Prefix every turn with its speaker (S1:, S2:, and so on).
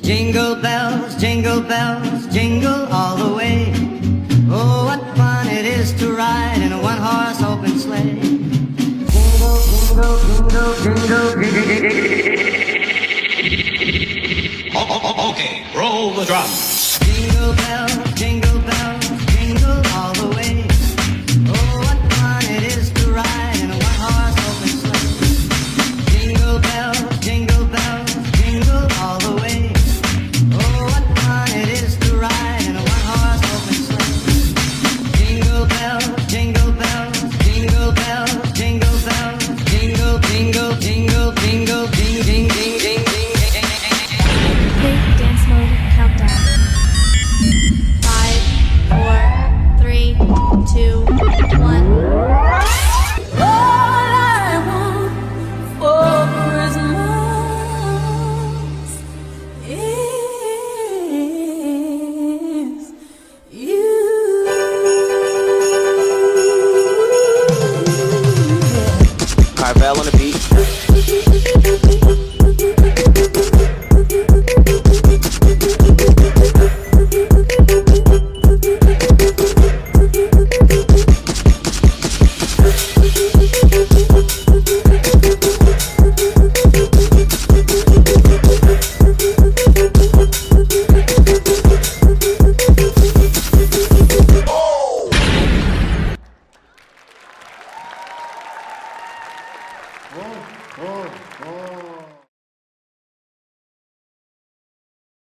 S1: Jingle bells, jingle all the way. Oh, what fun it is to ride in a one-horse open sleigh. Jingle, jingle, jingle, jingle, jingle.
S2: Okay, roll the drums.
S1: Jingle bells, jingle all the way. Oh, what fun it is to ride in a one-horse open sleigh. Jingle bells, jingle all the way. Oh, what fun it is to ride in a one-horse open sleigh. Jingle bells, jingle bells, jingle bells, jingle bells, jingle, jingle, jingle, jingle, ding, ding, ding, ding, ding.
S3: Play dance mode countdown. 5, 4, 3, 2, 1. All I want for Christmas is you.
S4: Carvel on the beat.